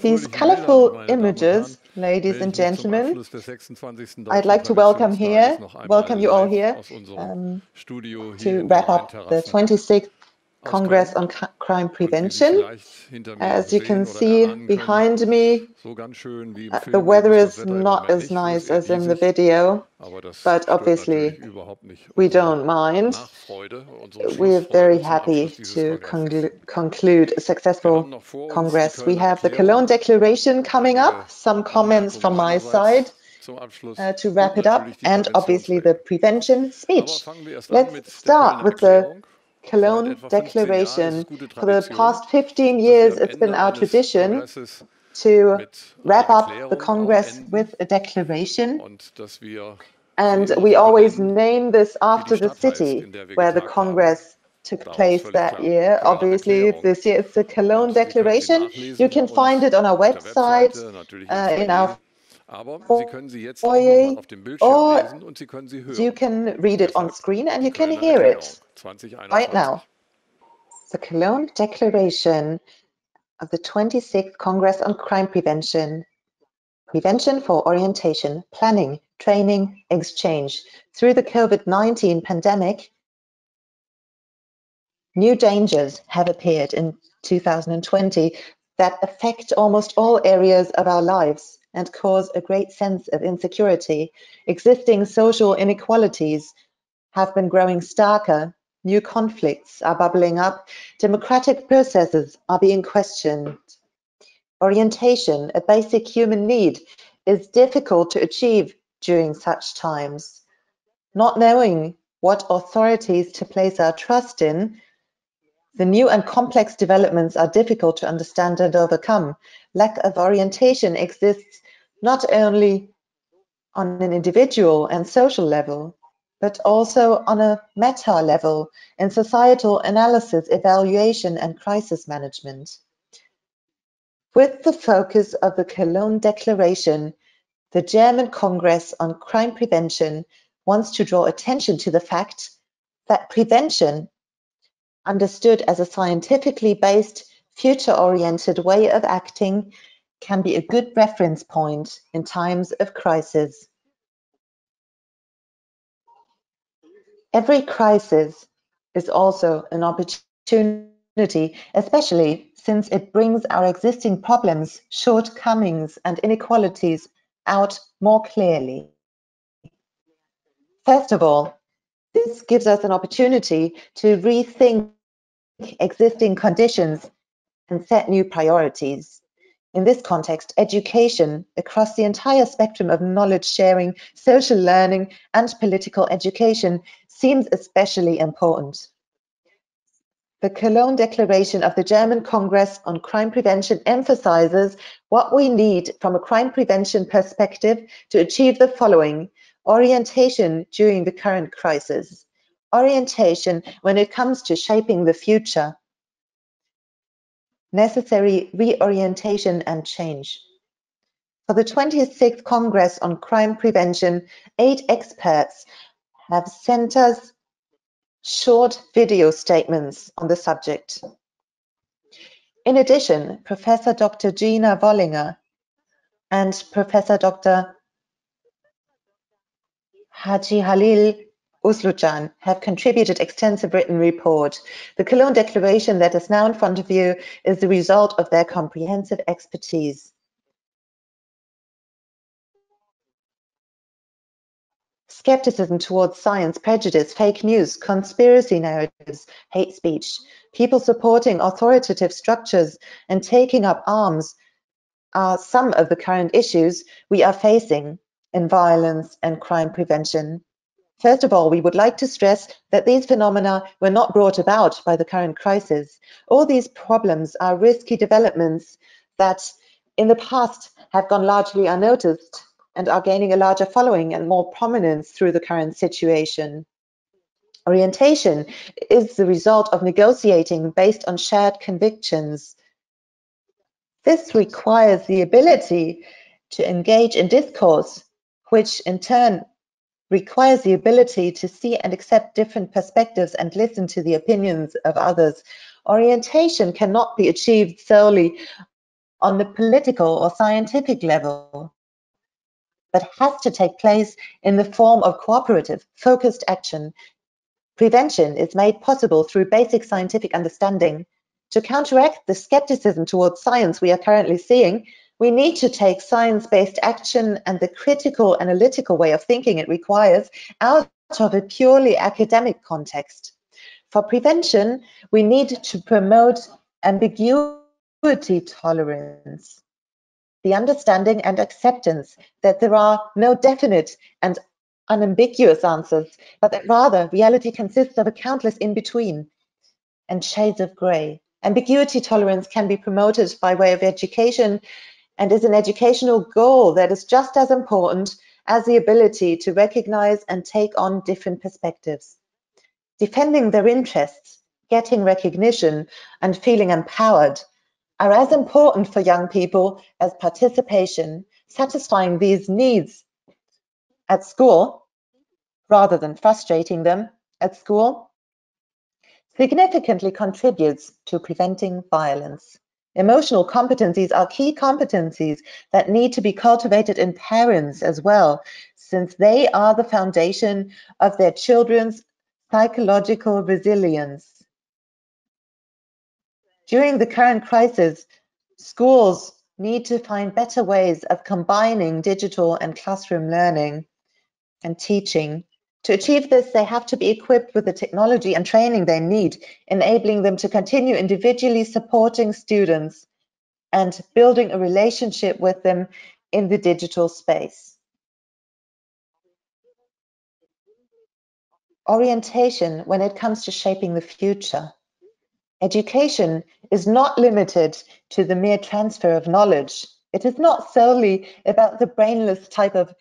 These colorful images, ladies and gentlemen, I'd like to welcome you all here to wrap up the 26th Congress on Crime Prevention. As you can see behind me, the weather is not as nice as in the video, but obviously we don't mind. We're very happy to conclude a successful Congress. We have the Cologne Declaration coming up, some comments from my side to wrap it up, and obviously the prevention speech. Let's start with the Cologne Declaration. For the past 15 years, it's been our tradition to wrap up the Congress with a declaration. And we always name this after the city where the Congress took place that year. Obviously, this year it's the Cologne Declaration. You can find it on our website, in our foyer, or you can read it on screen and you can hear it right now. The Cologne Declaration of the 26th Congress on Crime Prevention. Prevention for orientation, planning, training, exchange. Through the COVID-19 pandemic, new dangers have appeared in 2020 that affect almost all areas of our lives and cause a great sense of insecurity. Existing social inequalities have been growing starker. New conflicts are bubbling up. Democratic processes are being questioned. Orientation, a basic human need, is difficult to achieve during such times. Not knowing what authorities to place our trust in, the new and complex developments are difficult to understand and overcome. Lack of orientation exists not only on an individual and social level, but also on a meta level in societal analysis, evaluation, and crisis management. With the focus of the Cologne Declaration, the German Congress on Crime Prevention wants to draw attention to the fact that prevention, understood as a scientifically based, future-oriented way of acting, can be a good reference point in times of crisis. Every crisis is also an opportunity, especially since it brings our existing problems, shortcomings, and inequalities out more clearly. First of all, this gives us an opportunity to rethink existing conditions and set new priorities. In this context, education across the entire spectrum of knowledge sharing, social learning, and political education seems especially important. The Cologne Declaration of the German Congress on Crime Prevention emphasizes what we need from a crime prevention perspective to achieve the following: orientation during the current crisis, orientation when it comes to shaping the future, necessary reorientation and change. For the 26th Congress on Crime Prevention, 8 experts have sent us short video statements on the subject. In addition, Professor Dr. Gina Wollinger and Professor Dr. Haji Halil Uslucan have contributed extensive written report. The Cologne Declaration that is now in front of you is the result of their comprehensive expertise. Skepticism towards science, prejudice, fake news, conspiracy narratives, hate speech, people supporting authoritative structures and taking up arms are some of the current issues we are facing in violence and crime prevention. First of all, we would like to stress that these phenomena were not brought about by the current crisis. All these problems are risky developments that in the past have gone largely unnoticed and are gaining a larger following and more prominence through the current situation. Orientation is the result of negotiating based on shared convictions. This requires the ability to engage in discourse, which in turn requires the ability to see and accept different perspectives and listen to the opinions of others. Orientation cannot be achieved solely on the political or scientific level, but has to take place in the form of cooperative, focused action. Prevention is made possible through basic scientific understanding. To counteract the skepticism towards science we are currently seeing, we need to take science-based action and the critical analytical way of thinking it requires out of a purely academic context. For prevention, we need to promote ambiguity tolerance, the understanding and acceptance that there are no definite and unambiguous answers, but that rather reality consists of a countless in-between and shades of grey. Ambiguity tolerance can be promoted by way of education and is an educational goal that is just as important as the ability to recognize and take on different perspectives. Defending their interests, getting recognition, and feeling empowered are as important for young people as participation. Satisfying these needs at school, rather than frustrating them at school, significantly contributes to preventing violence. Emotional competencies are key competencies that need to be cultivated in parents as well, since they are the foundation of their children's psychological resilience. During the current crisis, schools need to find better ways of combining digital and classroom learning and teaching. To achieve this, they have to be equipped with the technology and training they need, enabling them to continue individually supporting students and building a relationship with them in the digital space. orientation when it comes to shaping the future. Education is not limited to the mere transfer of knowledge. It is not solely about the brainless type of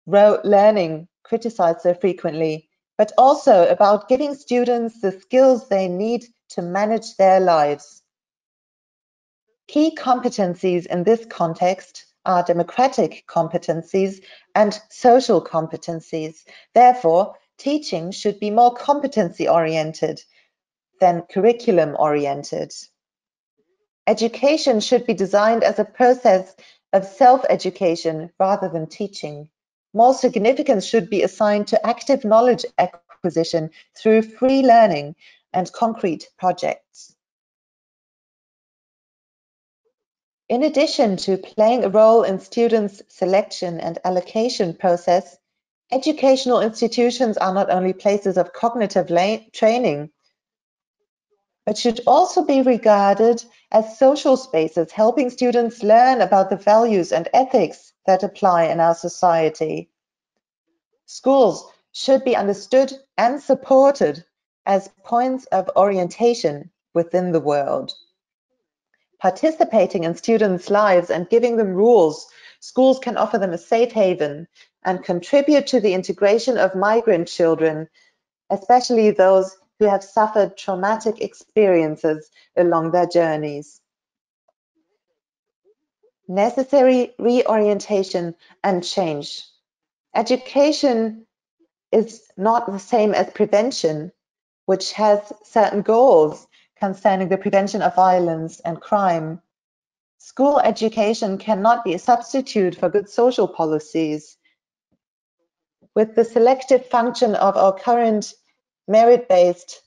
rote learning criticized so frequently, but also about giving students the skills they need to manage their lives. Key competencies in this context are democratic competencies and social competencies. Therefore, teaching should be more competency-oriented than curriculum-oriented. Education should be designed as a process of self-education rather than teaching. More significance should be assigned to active knowledge acquisition through free learning and concrete projects. In addition to playing a role in students' selection and allocation process, educational institutions are not only places of cognitive training, but should also be regarded as social spaces, helping students learn about the values and ethics that apply in our society. Schools should be understood and supported as points of orientation within the world. Participating in students' lives and giving them rules, schools can offer them a safe haven and contribute to the integration of migrant children, especially those who have suffered traumatic experiences along their journeys. Necessary reorientation and change. Education is not the same as prevention, which has certain goals concerning the prevention of violence and crime. School education cannot be a substitute for good social policies. With the selective function of our current merit-based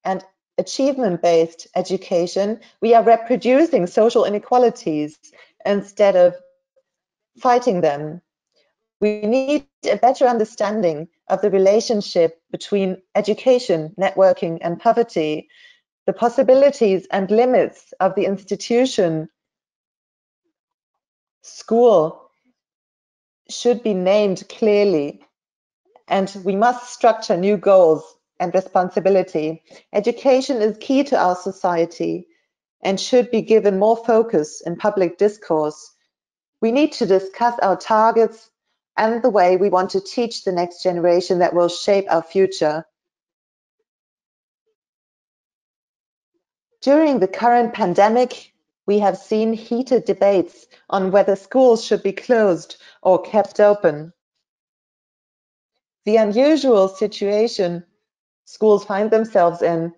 and achievement-based education, we are reproducing social inequalities instead of fighting them. We need a better understanding of the relationship between education, networking, and poverty, the possibilities and limits of the institution. School should be named clearly, and we must structure new goals and responsibility. Education is key to our society and should be given more focus in public discourse. We need to discuss our targets and the way we want to teach the next generation that will shape our future. During the current pandemic, we have seen heated debates on whether schools should be closed or kept open. The unusual situation schools find themselves in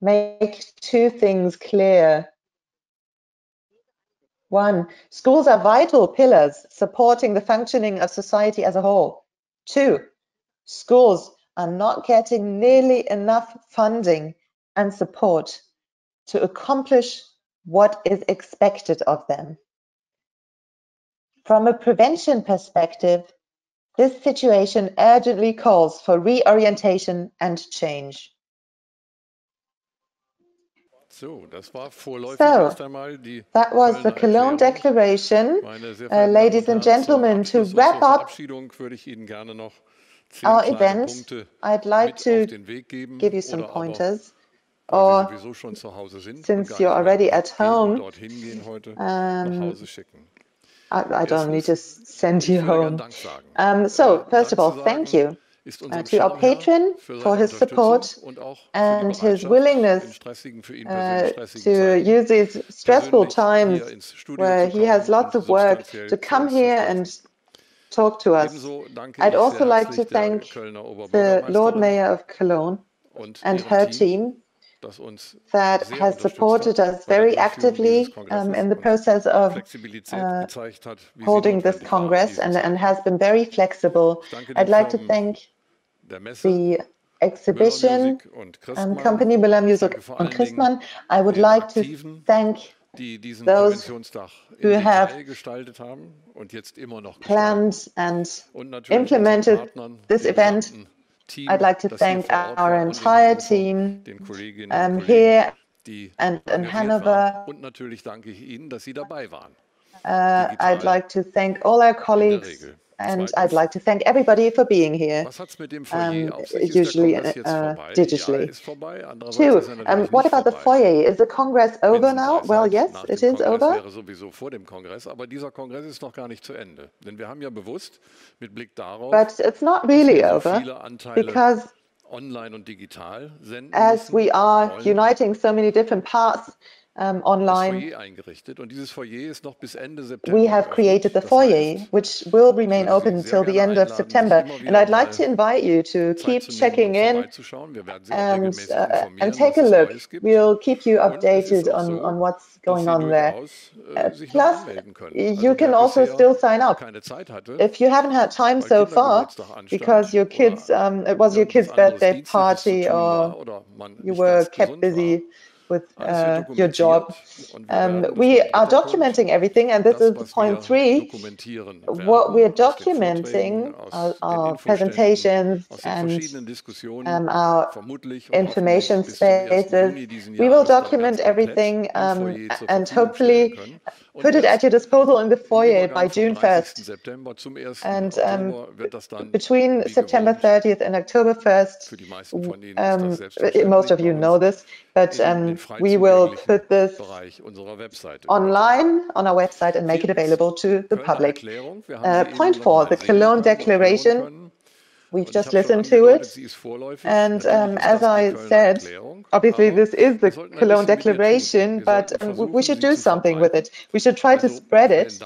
make two things clear. One, schools are vital pillars supporting the functioning of society as a whole. Two, schools are not getting nearly enough funding and support to accomplish what is expected of them. From a prevention perspective, this situation urgently calls for reorientation and change. So, that was the Cologne Declaration. Ladies and gentlemen, to wrap up our event, I'd like to give you some pointers. Or, since you're already at home, I don't need to send you home. So, first of all, thank you to our patron for his support and his willingness to use these stressful times where he has lots of work to come here and talk to us. I'd also like to thank the Lord Mayor of Cologne and her team that has supported us very actively in the process of holding this Congress and has been very flexible. I'd like to thank the exhibition company Müller Music und Christmann. I would like to thank those who have planned and implemented this event. I'd like to thank our entire team here and in Hanover. I'd like to thank all our colleagues and I'd like to thank everybody for being here, usually digitally. 2, what about the foyer? Is the Congress over now? Well, yes, it is over. But it's not really over, because as we are uniting so many different parts online, we have created the foyer, which will remain open until the end of September. And I'd like to invite you to keep checking in and take a look. We'll keep you updated on what's going on there. Plus, you can also still sign up. If you haven't had time so far, because your kids, it was your kid's birthday party, or you were kept busy with your job. We are documenting everything, and this is point 3. What we're documenting are presentations and our information spaces. We will document everything and hopefully put it at your disposal in the foyer by June 1st. And between September 30th and October 1st, most of you know this, but we will put this online on our website and make it available to the public. Point 4, the Cologne Declaration. We've just listened to it, and as I said, obviously this is the Cologne Declaration, but we should do something with it. We should try to spread it,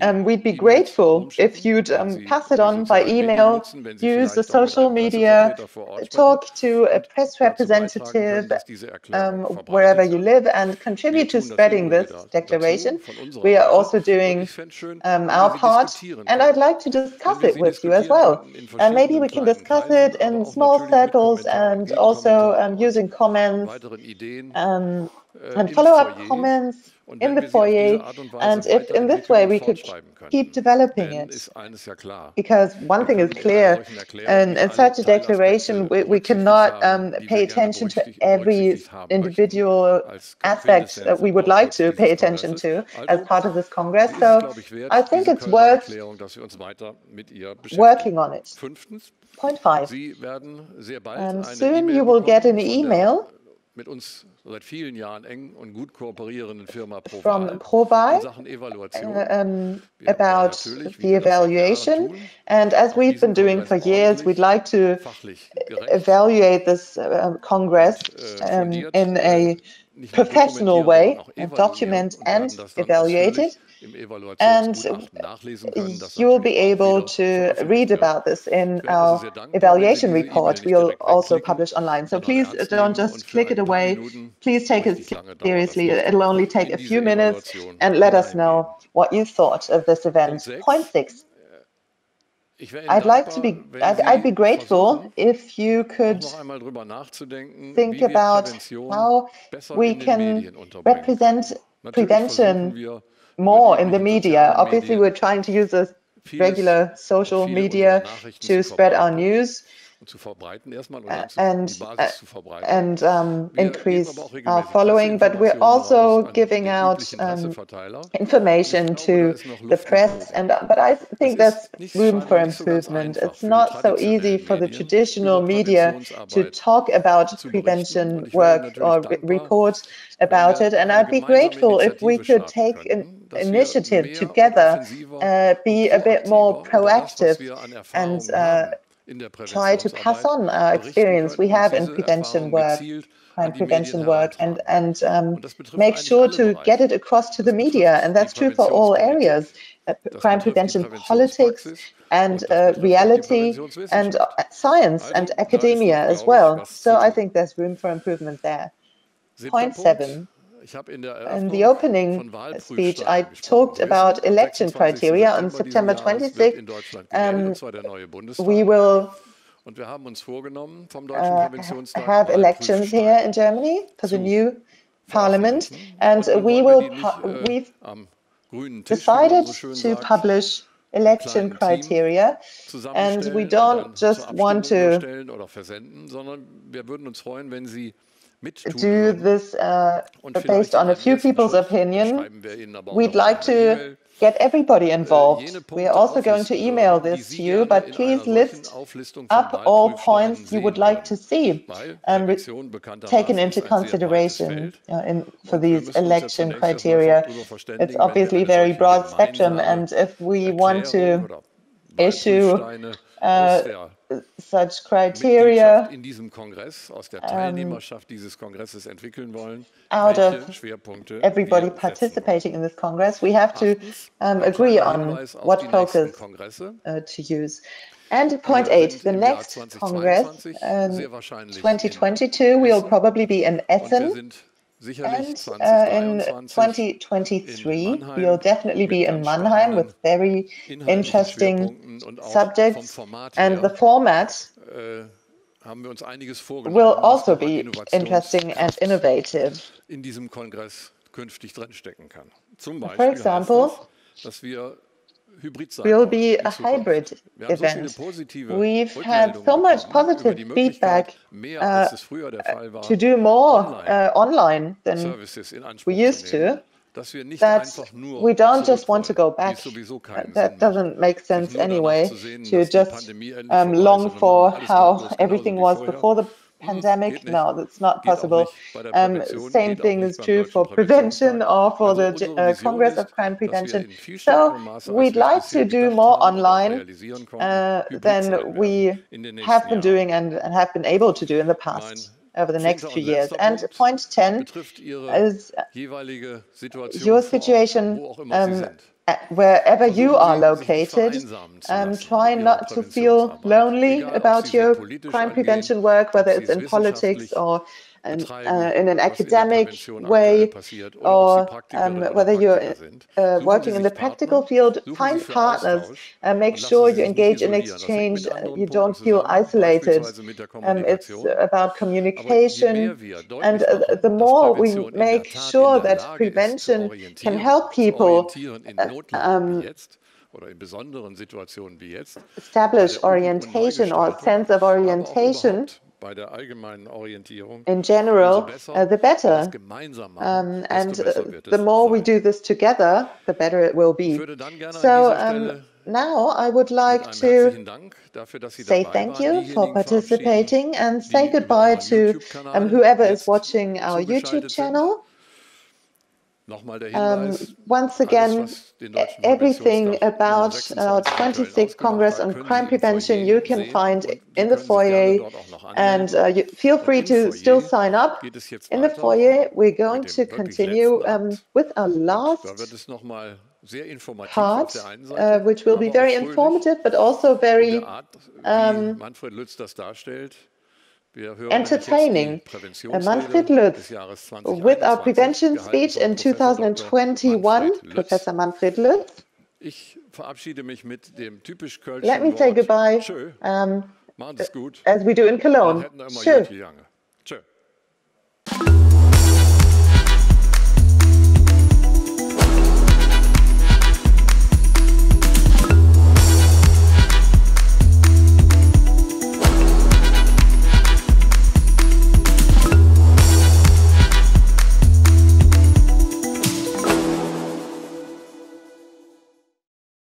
and we'd be grateful if you'd pass it on by email, use the social media, talk to a press representative wherever you live, and contribute to spreading this declaration. We are also doing our part, and I'd like to discuss it with you as well. And maybe we can discuss it in small circles, and also using comments and follow-up comments in the foyer, and if in this way we could keep developing it. Because one thing is clear, in such a declaration we cannot pay attention to every individual aspect that we would like to pay attention to as part of this Congress, so I think it's worth working on it. Point 5, soon you will get an email from Provide about the evaluation, and as we've been doing for years, we'd like to evaluate this Congress in a professional way, document and evaluate it, and you'll be able to read about this in our evaluation report we'll also publish online. So please don't just click it away, please take it seriously. It'll only take a few minutes, and let us know what you thought of this event. Point 6. I'd be grateful if you could think about how we can represent prevention more in the media. Obviously, we're trying to use the regular social media to spread our news and increase our following, but we're also giving out information to the press, but I think there's room for improvement. It's not so easy for the traditional media to talk about prevention work or report about it, and I'd be grateful if we could take an initiative together, be a bit more proactive, and try to pass on our experience we have in prevention work, crime prevention work, and make sure to get it across to the media. And that's true for all areas, crime prevention politics and reality and science and academia as well. So I think there's room for improvement there. Point 7. In the opening speech, I talked about election criteria. On September 26th, we will have elections here in Germany for the new parliament, and we've decided to publish election criteria, and we don't just want to do this based on a few people's opinion. We'd like to get everybody involved. We are also going to email this to you, but please list up all points you would like to see taken into consideration for these election criteria. It's obviously a very broad spectrum, and if we want to issue such criteria out of everybody participating in this Congress, we have to agree on what focus to use. And point 8, the next Congress, 2022, will probably be in Essen. And in 2023, we'll definitely be in Mannheim with very interesting subjects. And the format will also be interesting and innovative. For example, will be a hybrid event. We've had so much positive feedback to do more online than we used to, that we don't just want to go back. That doesn't make sense anyway, to just long for how everything was before the pandemic. No, that's not possible. Same thing is true for prevention or for the Congress of Crime Prevention. So we'd like to do more online than we have been doing and have been able to do in the past over the next few years. And point 10 is your situation wherever you are located. Try not to feel lonely about your crime prevention work, whether it's in politics or in an academic way, or whether you're working in the practical field. Find partners, make sure you engage in exchange, you don't feel isolated. It's about communication, and the more we make sure that prevention can help people establish orientation or sense of orientation in general, the better. And the more we do this together, the better it will be. So now I would like to say thank you for participating and say goodbye to whoever is watching our YouTube channel. Once again, everything about our 26th Congress on Crime Prevention you can find in the foyer, and feel free to still sign up in the foyer. We're going to continue with our last part, which will be very informative, but also very entertaining. Manfred Lütz, with our prevention speech in 2021, Professor Manfred Lütz. Let me say goodbye, as we do in Cologne. Tschö.